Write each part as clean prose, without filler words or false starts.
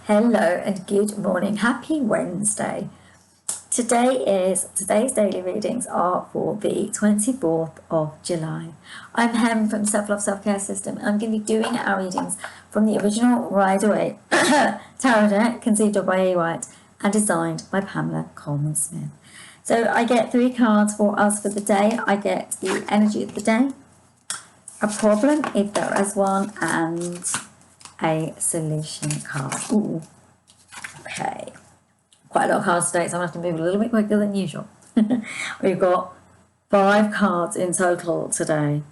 Hello and good morning. Happy Wednesday. Today's daily readings are for the 24th of July. I'm Hem from Self Love Self Care System. I'm going to be doing our readings from the original Waite tarot deck, conceived of by Waite and designed by Pamela Coleman-Smith. So I get 3 cards for us for the day. I get the energy of the day, a problem if there is one, and a solution card. Ooh. Okay. Quite a lot of cards today, so I'm going to have to move a little bit quicker than usual. We've got 5 cards in total today.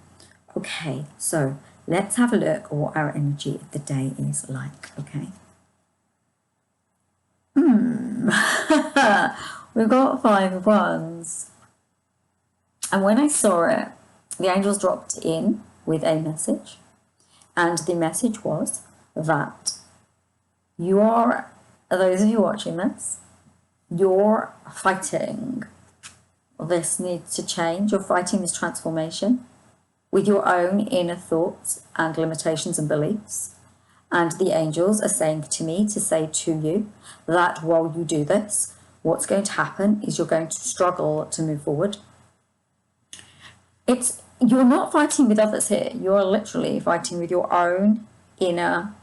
Okay, so let's have a look at what our energy of the day is like, okay? We've got 5 of Wands. And when I saw it, the angels dropped in with a message. And the message was that you are, those of you watching this, you're fighting. This needs to change. You're fighting this transformation with your own inner thoughts and limitations and beliefs. And the angels are saying to me to say to you that while you do this, what's going to happen is you're going to struggle to move forward. You're not fighting with others here. You're literally fighting with your own inner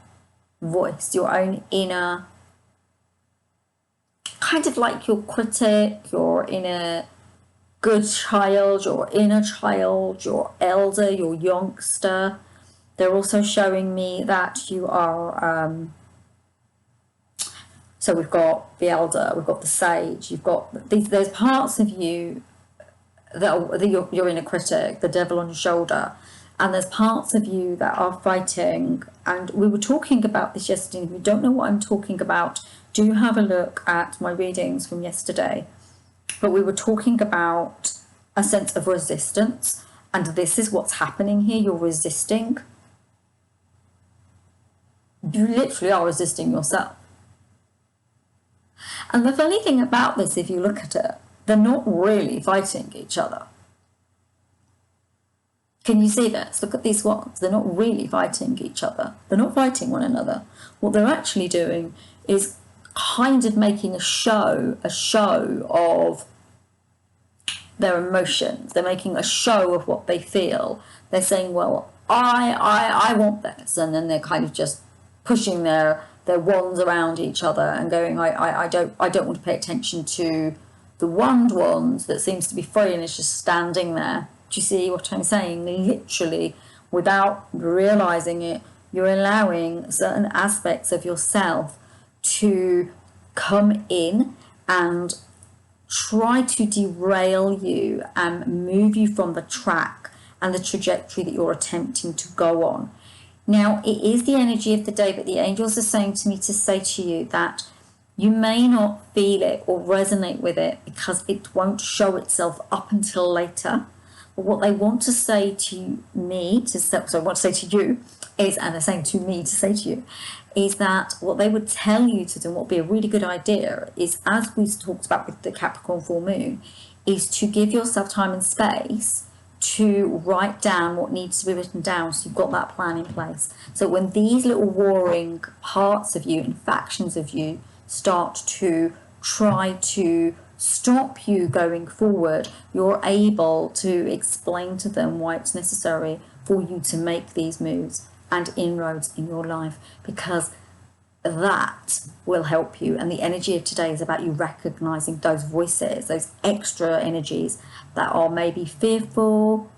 voice, your own inner, kind of like your critic, your inner good child, your inner child, your elder, your youngster. They're also showing me that you are, so we've got the elder, we've got the sage, you've got there's parts of you that your inner critic, the devil on your shoulder, and there's parts of you that are fighting. And we were talking about this yesterday. If you don't know what I'm talking about, do have a look at my readings from yesterday. But we were talking about a sense of resistance, and this is what's happening here. You're resisting. You literally are resisting yourself. And the funny thing about this, if you look at it, they're not really fighting each other. Can you see this? Look at these ones. They're not really fighting each other. They're not fighting one another. What they're actually doing is kind of making a show of their emotions. They're making a show of what they feel. They're saying, well, I want this. And then they're kind of just pushing their wands around each other and going, I don't want to pay attention to the wands that seems to be free and is just standing there. Do you see what I'm saying? Literally, without realizing it, you're allowing certain aspects of yourself to come in and try to derail you and move you from the track and the trajectory that you're attempting to go on. Now, it is the energy of the day, but the angels are saying to me to say to you that you may not feel it or resonate with it because it won't show itself up until later. But what they want to say to me, what to say to you is, and they're saying to me to say to you, is that what they would tell you to do, and what would be a really good idea, is, as we talked about with the Capricorn full moon, is to give yourself time and space to write down what needs to be written down, so you've got that plan in place. So when these little warring parts of you and factions of you start to try to stop you going forward, you're able to explain to them why it's necessary for you to make these moves and inroads in your life, because that will help you. And the energy of today is about you recognizing those voices, those extra energies that are maybe fearful,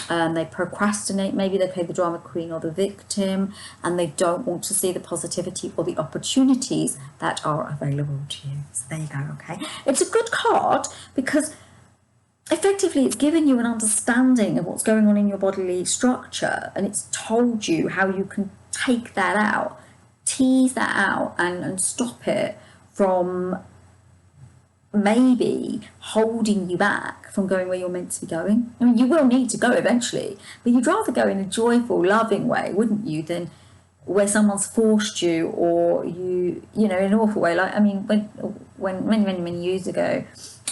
they procrastinate, maybe they play the drama queen or the victim, and they don't want to see the positivity or the opportunities that are available to you. So there you go, okay? It's a good card because effectively it's given you an understanding of what's going on in your bodily structure, and it's told you how you can take that out, tease that out, and stop it from maybe holding you back from going where you're meant to be going. I mean, you will need to go eventually, but you'd rather go in a joyful, loving way, wouldn't you, than where someone's forced you, or you know, in an awful way. Like, I mean, when many years ago,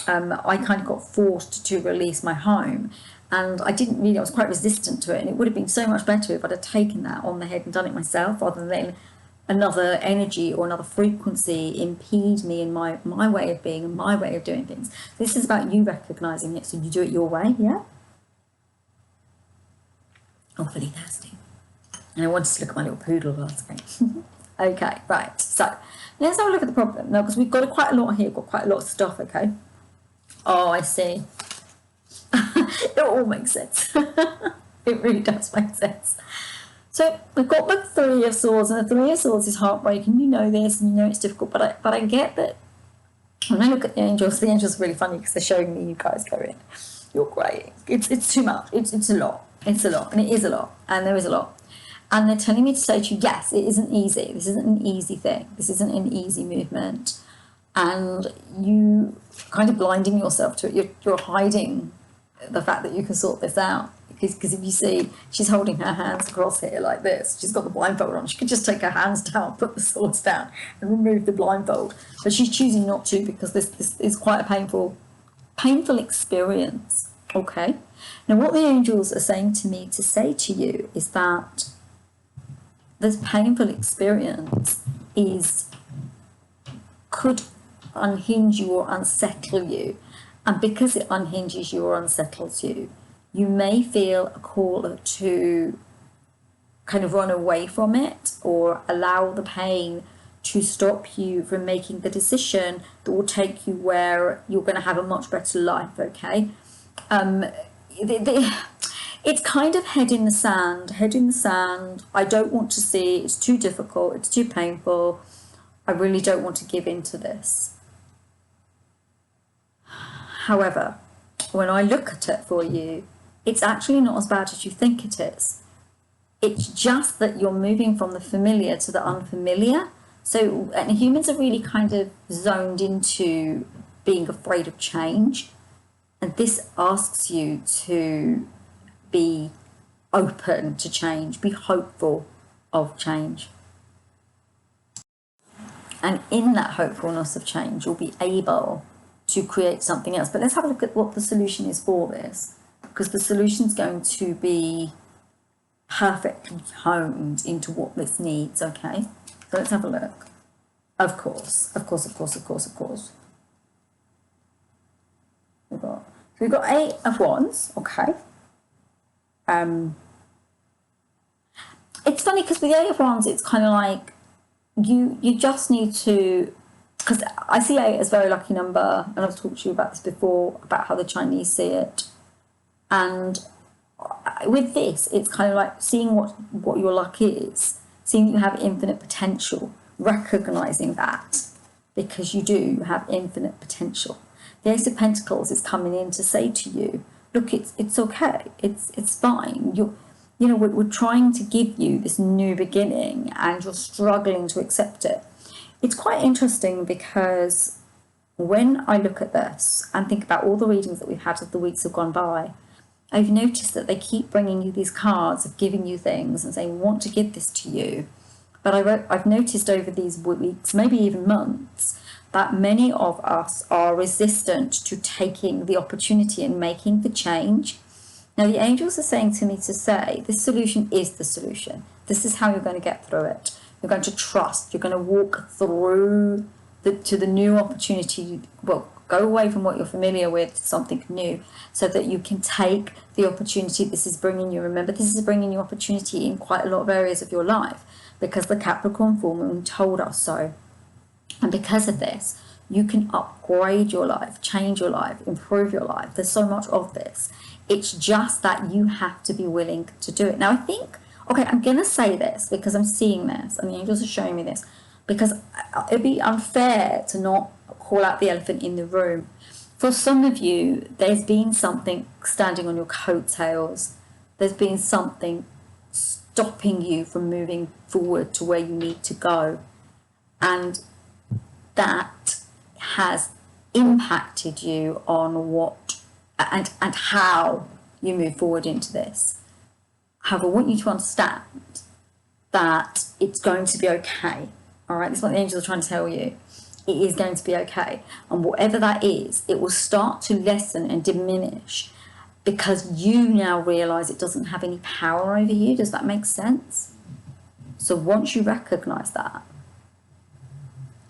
I kind of got forced to release my home, and I was quite resistant to it, and it would have been so much better if I'd have taken that on the head and done it myself, rather than another energy or another frequency impede me in my way of being and my way of doing things. This is about you recognizing it, so you do it your way. Yeah. Awfully thirsty. And I wanted to look at my little poodle last night. Okay, right. So let's have a look at the problem now, because we've got quite a lot here. We've got quite a lot of stuff. Okay. Oh, I see. It all makes sense. It really does make sense. So we've got the Three of Swords, and the Three of Swords is heartbreaking. You know this, and you know it's difficult. But I get that. When I look at the angels are really funny because they're showing me you guys going, you're great. It's too much. It's a lot. It's a lot, and it is a lot, and there is a lot. And they're telling me to say to you, yes, it isn't easy. This isn't an easy thing. This isn't an easy movement, and you kind of blinding yourself to it. You're hiding the fact that you can sort this out. Because if you see, she's holding her hands across here like this. She's got the blindfold on. She could just take her hands down, put the swords down, and remove the blindfold. But she's choosing not to because this is quite a painful experience. Okay. Now, what the angels are saying to me to say to you is that this painful experience could unhinge you or unsettle you. And because it unhinges you or unsettles you, you may feel a call to kind of run away from it or allow the pain to stop you from making the decision that will take you where you're going to have a much better life, okay? It's kind of head in the sand. I don't want to see, it's too difficult, it's too painful. I really don't want to give in to this. However, when I look at it for you, it's actually not as bad as you think it is. It's just that you're moving from the familiar to the unfamiliar. So, and humans are really kind of zoned into being afraid of change. And this asks you to be open to change, be hopeful of change. And in that hopefulness of change, you'll be able to create something else. But let's have a look at what the solution is for this, because the solution is going to be perfectly honed into what this needs, okay? So let's have a look. Of course. We've got Eight of Wands, okay? It's funny because with the Eight of Wands, it's kind of like you just need to, because I see 8 as a very lucky number, and I've talked to you about this before, about how the Chinese see it. And with this, it's kind of like seeing what your luck is, seeing you have infinite potential, recognizing that, because you do have infinite potential. The Ace of Pentacles is coming in to say to you, look, it's okay, it's fine. We're trying to give you this new beginning, and you're struggling to accept it. It's quite interesting because when I look at this and think about all the readings that we've had as the weeks have gone by, I've noticed that they keep bringing you these cards of giving you things and saying, we want to give this to you. But I've noticed over these weeks, maybe even months, that many of us are resistant to taking the opportunity and making the change. Now, the angels are saying to me to say, this solution is the solution. This is how you're going to get through it. You're going to trust. You're going to walk through to the new opportunity. Well, go away from what you're familiar with to something new, so that you can take the opportunity this is bringing you. Remember, this is bringing you opportunity in quite a lot of areas of your life, because the Capricorn full moon told us so. And because of this, you can upgrade your life, change your life, improve your life. There's so much of this. It's just that you have to be willing to do it. Now, I think, okay, I'm going to say this because I'm seeing this and the angels are showing me this, because it'd be unfair to not call out the elephant in the room. For some of you, there's been something standing on your coattails. There's been something stopping you from moving forward to where you need to go. And that has impacted you on what and how you move forward into this. However, I want you to understand that it's going to be okay. All right, this is what the angels are trying to tell you. It is going to be okay. And whatever that is, it will start to lessen and diminish because you now realise it doesn't have any power over you. Does that make sense? So once you recognize that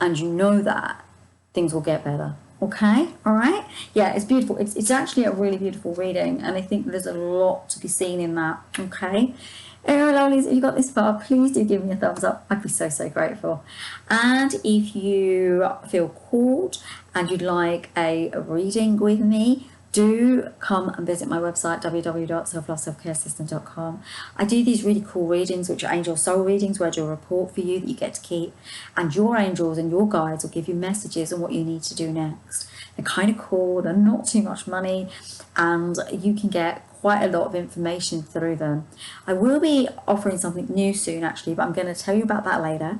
and you know that, things will get better. Okay, all right. Yeah, it's beautiful. It's actually a really beautiful reading, and I think there's a lot to be seen in that. Okay. Anyway, lovelies, if you got this far, please do give me a thumbs up. I'd be so, so grateful. And if you feel called and you'd like a reading with me, do come and visit my website, www.selfloveselfcaresystem.com. I do these really cool readings, which are angel soul readings, where I do a report for you that you get to keep, and your angels and your guides will give you messages on what you need to do next. They're kind of cool, they're not too much money, and you can get quite a lot of information through them. I will be offering something new soon, actually, but I'm going to tell you about that later.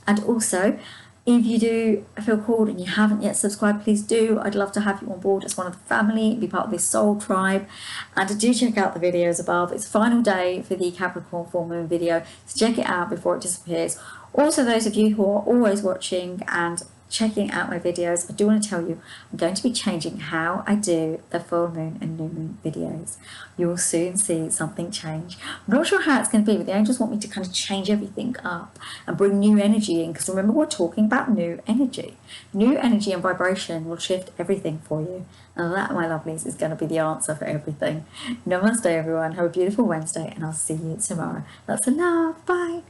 And also, if you do feel called and you haven't yet subscribed, please do. I'd love to have you on board as one of the family, be part of this soul tribe. And do check out the videos above. It's final day for the Capricorn full moon video, so check it out before it disappears. Also, those of you who are always watching and checking out my videos, I do want to tell you I'm going to be changing how I do the full moon and new moon videos. You will soon see something change. I'm not sure how it's going to be, but the angels want me to kind of change everything up and bring new energy in, because remember, we're talking about new energy. New energy and vibration will shift everything for you, and that, my lovelies, is going to be the answer for everything. Namaste, everyone. Have a beautiful Wednesday, and I'll see you tomorrow. Lots of love. Bye.